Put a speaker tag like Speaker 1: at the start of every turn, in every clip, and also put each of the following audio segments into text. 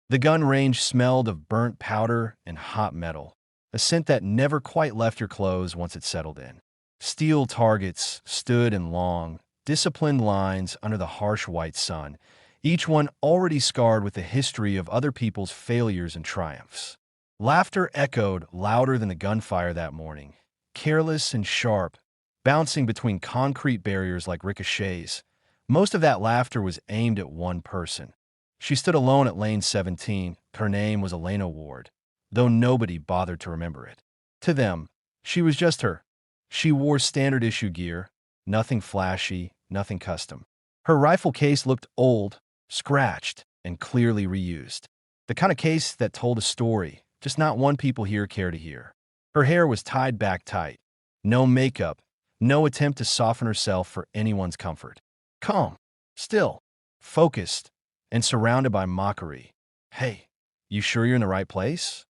Speaker 1: The gun range smelled of burnt powder and hot metal, a scent that never quite left your clothes once it settled in. Steel targets stood in long, disciplined lines under the harsh white sun, each one already scarred with the history of other people's failures and triumphs. Laughter echoed louder than the gunfire that morning, careless and sharp, bouncing between concrete barriers like ricochets. Most of that laughter was aimed at one person. She stood alone at lane 17. Her name was Elena Ward, though nobody bothered to remember it. To them, she was just her. She wore standard issue gear, nothing flashy, nothing custom. Her rifle case looked old, scratched, and clearly reused. The kind of case that told a story, just not one people here care to hear. Her hair was tied back tight. No makeup, no attempt to soften herself for anyone's comfort. Calm, still, focused, and surrounded by mockery. "Hey, you sure you're in the right place?"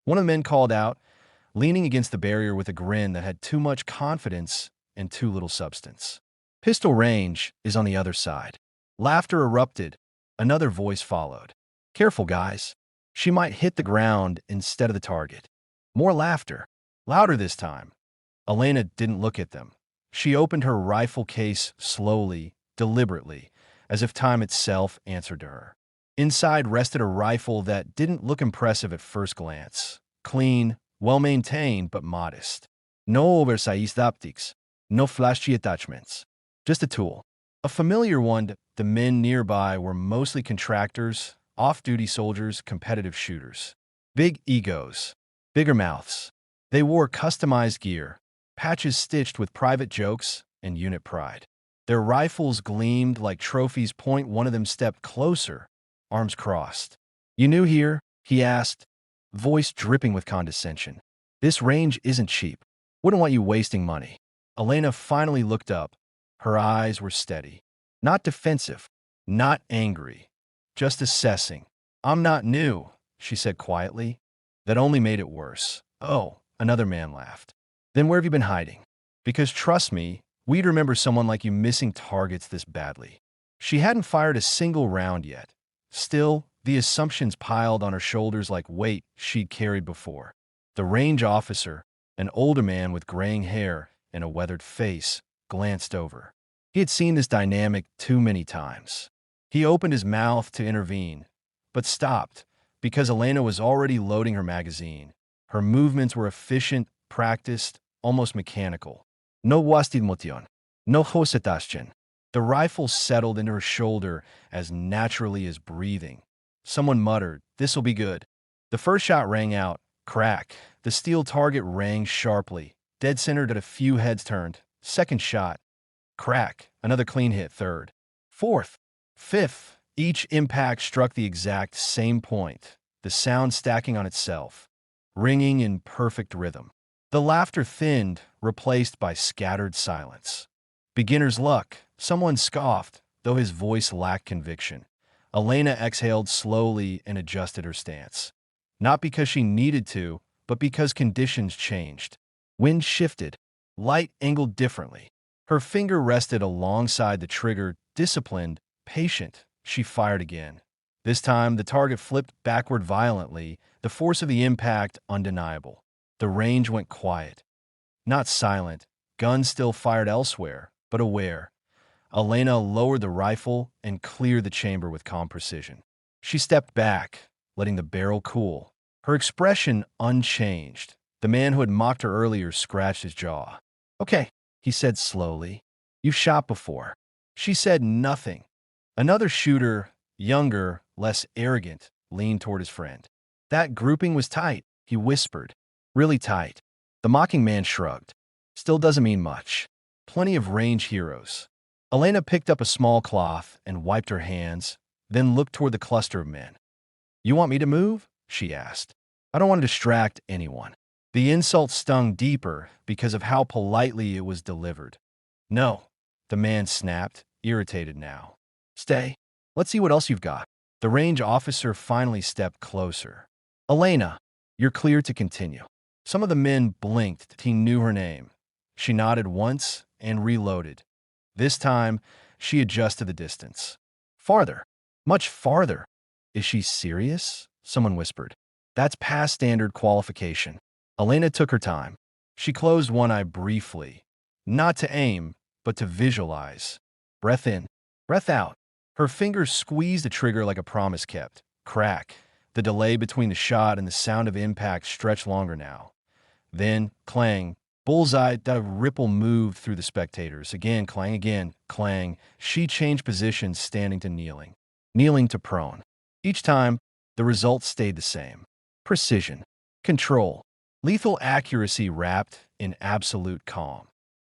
Speaker 1: One of the men called out, leaning against the barrier with a grin that had too much confidence and too little substance. "Pistol range is on the other side." Laughter erupted. Another voice followed. "Careful, guys. She might hit the ground instead of the target." More laughter. Louder this time. Elena didn't look at them. She opened her rifle case slowly, deliberately, as if time itself answered to her. Inside rested a rifle that didn't look impressive at first glance. Clean, well-maintained, but modest. No oversized optics, no flashy attachments. Just a tool. A familiar one. The men nearby were mostly contractors, off-duty soldiers, competitive shooters. Big egos, bigger mouths. They wore customized gear, patches stitched with private jokes and unit pride. Their rifles gleamed like trophies. One of them stepped closer, arms crossed. "You new here?" he asked, voice dripping with condescension. "This range isn't cheap. Wouldn't want you wasting money." Elena finally looked up. Her eyes were steady. Not defensive, not angry, just assessing. "I'm not new," she said quietly. That only made it worse. "Oh," another man laughed. "Then where have you been hiding? Because trust me, we'd remember someone like you missing targets this badly." She hadn't fired a single round yet. Still, the assumptions piled on her shoulders like weight she'd carried before. The range officer, an older man with graying hair and a weathered face, glanced over. He had seen this dynamic too many times. He opened his mouth to intervene, but stopped because Elena was already loading her magazine. Her movements were efficient, practiced, almost mechanical. No wasted motion, no hosetaschen. The rifle settled into her shoulder as naturally as breathing. Someone muttered, "This'll be good." The first shot rang out. Crack. The steel target rang sharply, dead centered at a few heads turned. Second shot. Crack. Another clean hit. Third. Fourth. Fifth. Each impact struck the exact same point, the sound stacking on itself, ringing in perfect rhythm. The laughter thinned, replaced by scattered silence. "Beginner's luck," someone scoffed, though his voice lacked conviction. Elena exhaled slowly and adjusted her stance. Not because she needed to, but because conditions changed. Wind shifted. Light angled differently. Her finger rested alongside the trigger, disciplined, patient. She fired again. This time, the target flipped backward violently, the force of the impact undeniable. The range went quiet. Not silent. Guns still fired elsewhere, but aware. Elena lowered the rifle and cleared the chamber with calm precision. She stepped back, letting the barrel cool. Her expression unchanged. The man who had mocked her earlier scratched his jaw. "Okay," he said slowly. "You've shot before." She said nothing. Another shooter, younger, less arrogant, leaned toward his friend. "That grouping was tight," he whispered. "Really tight." The mocking man shrugged. "Still doesn't mean much. Plenty of range heroes." Elena picked up a small cloth and wiped her hands, then looked toward the cluster of men. "You want me to move?" she asked. "I don't want to distract anyone." The insult stung deeper because of how politely it was delivered. "No," the man snapped, irritated now. "Stay. Let's see what else you've got." The range officer finally stepped closer. "Elena, you're clear to continue." Some of the men blinked. He knew her name. She nodded once and reloaded. This time, she adjusted the distance. Farther. Much farther. Is she serious? Someone whispered. That's past standard qualification. Elena took her time. She closed one eye briefly, not to aim, but to visualize. Breath in, breath out. Her fingers squeezed the trigger like a promise kept. Crack. The delay between the shot and the sound of impact stretched longer now. Then, clang. Bullseye. That ripple moved through the spectators. Again, clang. She changed positions, standing to kneeling. Kneeling to prone. Each time, the result stayed the same. Precision. Control. Lethal accuracy wrapped in absolute calm.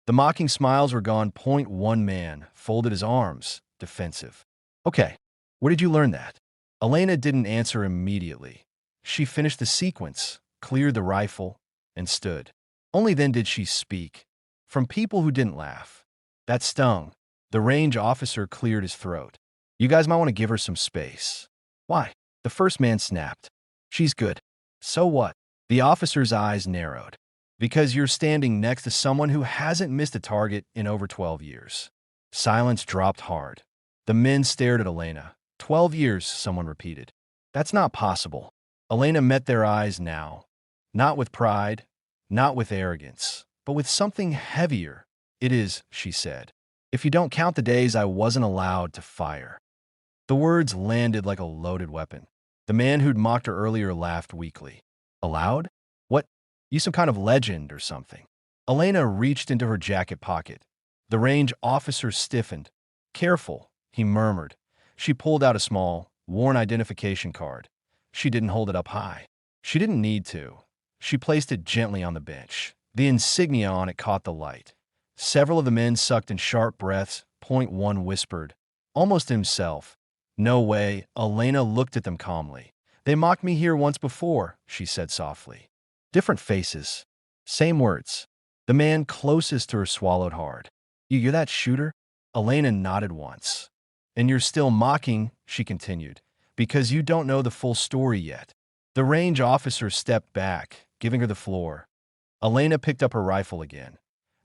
Speaker 1: The mocking smiles were gone. Point one man folded his arms, defensive. Okay, where did you learn that? Elena didn't answer immediately. She finished the sequence, cleared the rifle, and stood. Only then did she speak. From people who didn't laugh. That stung. The range officer cleared his throat. You guys might want to give her some space. Why? The first man snapped. She's good. So what? The officer's eyes narrowed. Because you're standing next to someone who hasn't missed a target in over 12 years. Silence dropped hard. The men stared at Elena. 12 years, someone repeated. That's not possible. Elena met their eyes now. Not with pride, not with arrogance, but with something heavier. It is, she said. If you don't count the days I wasn't allowed to fire. The words landed like a loaded weapon. The man who'd mocked her earlier laughed weakly. Allowed? What? You some kind of legend or something? Elena reached into her jacket pocket. The range officer stiffened. Careful, he murmured. She pulled out a small, worn identification card. She didn't hold it up high. She didn't need to. She placed it gently on the bench. The insignia on it caught the light. Several of the men sucked in sharp breaths. Point one whispered, almost to himself. No way. Elena looked at them calmly. They mocked me here once before, she said softly. Different faces. Same words. The man closest to her swallowed hard. You're that shooter? Elena nodded once. And you're still mocking, she continued, because you don't know the full story yet. The range officer stepped back, giving her the floor. Elena picked up her rifle again.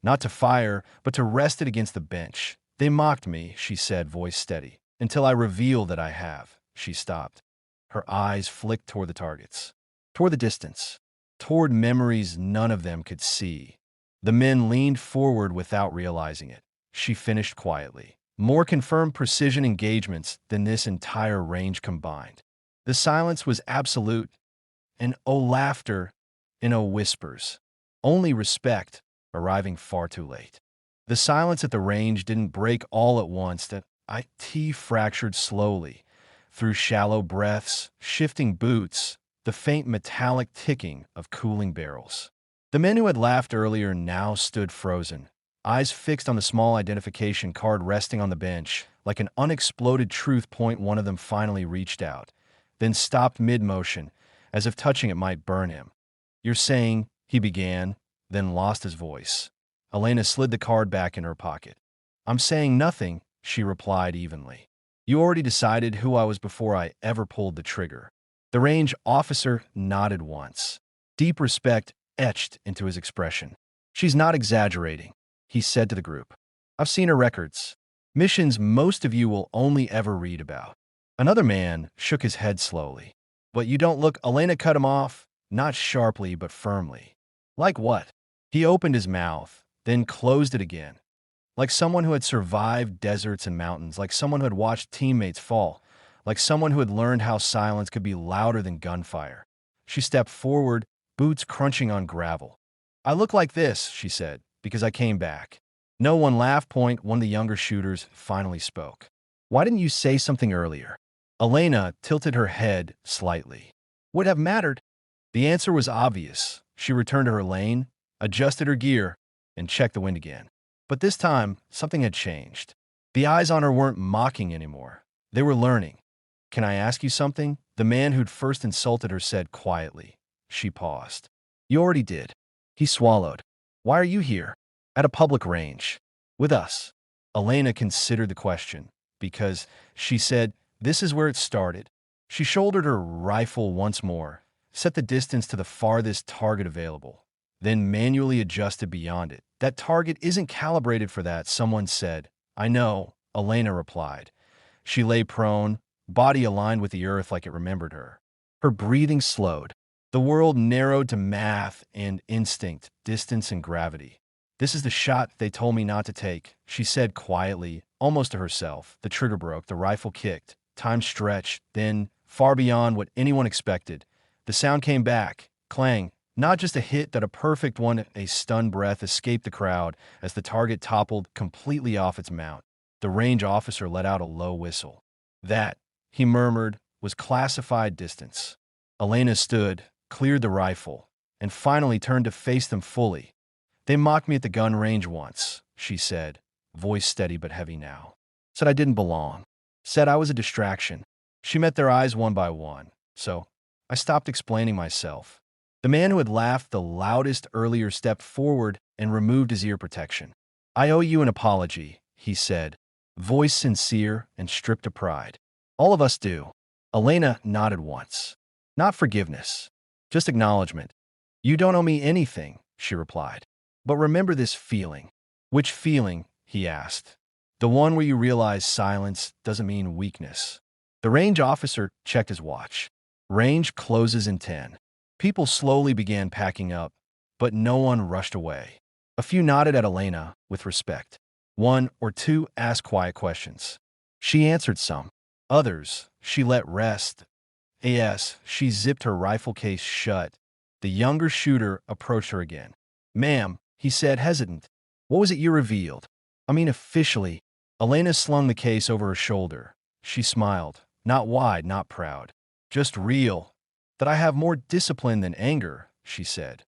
Speaker 1: Not to fire, but to rest it against the bench. They mocked me, she said, voice steady, until I reveal that I have. She stopped. Her eyes flicked toward the targets, toward the distance, toward memories none of them could see. The men leaned forward without realizing it. She finished quietly. More confirmed precision engagements than this entire range combined. The silence was absolute, and oh laughter, and oh whispers. Only respect, arriving far too late. The silence at the range didn't break all at once. That IT fractured slowly, through shallow breaths, shifting boots, the faint metallic ticking of cooling barrels. The men who had laughed earlier now stood frozen, eyes fixed on the small identification card resting on the bench. Like an unexploded truth point, one of them finally reached out, then stopped mid-motion, as if touching it might burn him. You're saying, he began, then lost his voice. Elena slid the card back in her pocket. I'm saying nothing, she replied evenly. You already decided who I was before I ever pulled the trigger. The range officer nodded once. Deep respect etched into his expression. She's not exaggerating, he said to the group. I've seen her records. Missions most of you will only ever read about. Another man shook his head slowly. But you don't look. Elena cut him off, not sharply but firmly. Like what? He opened his mouth, then closed it again. Like someone who had survived deserts and mountains, like someone who had watched teammates fall, like someone who had learned how silence could be louder than gunfire. She stepped forward, boots crunching on gravel. I look like this, she said, because I came back. No one laughed. Point one of the younger shooters finally spoke. Why didn't you say something earlier? Elena tilted her head slightly. Would have mattered. The answer was obvious. She returned to her lane, adjusted her gear, and checked the wind again. But this time, something had changed. The eyes on her weren't mocking anymore. They were learning. Can I ask you something? The man who'd first insulted her said quietly. She paused. You already did. He swallowed. Why are you here? At a public range. With us. Elena considered the question. Because, she said, this is where it started. She shouldered her rifle once more, set the distance to the farthest target available, then manually adjusted beyond it. That target isn't calibrated for that, someone said. I know, Elena replied. She lay prone, body aligned with the earth like it remembered her. Her breathing slowed. The world narrowed to math and instinct, distance and gravity. "This is the shot they told me not to take," she said quietly, almost to herself. The trigger broke, the rifle kicked, time stretched, then, far beyond what anyone expected, the sound came back, clang, not just a hit, but a perfect one. A stunned breath escaped the crowd as the target toppled completely off its mount. The range officer let out a low whistle. "That," he murmured, "was classified distance." Elena stood, cleared the rifle, and finally turned to face them fully. "They mocked me at the gun range once," she said, voice steady but heavy now. "Said I didn't belong. Said I was a distraction." She met their eyes one by one, so I stopped explaining myself. The man who had laughed the loudest earlier stepped forward and removed his ear protection. "I owe you an apology," he said, voice sincere and stripped of pride. "All of us do." Elena nodded once. "Not forgiveness, just acknowledgement." "You don't owe me anything," she replied. "But remember this feeling." "Which feeling?" he asked. "The one where you realize silence doesn't mean weakness." The range officer checked his watch. "Range closes in 10. People slowly began packing up, but no one rushed away. A few nodded at Elena with respect. One or two asked quiet questions. She answered some. Others she let rest. Yes, she zipped her rifle case shut. The younger shooter approached her again. "Ma'am," he said, hesitant, "what was it you revealed? I mean officially." Elena slung the case over her shoulder. She smiled, not wide, not proud. "Just real. That I have more discipline than anger," she said.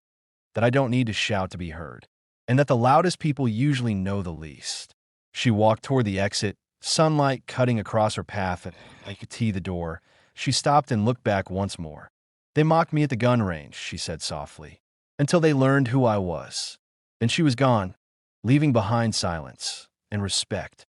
Speaker 1: "That I don't need to shout to be heard. And that the loudest people usually know the least." She walked toward the exit, sunlight cutting across her path to the door. She stopped and looked back once more. "They mocked me at the gun range," she said softly, "until they learned who I was." Then she was gone, leaving behind silence and respect.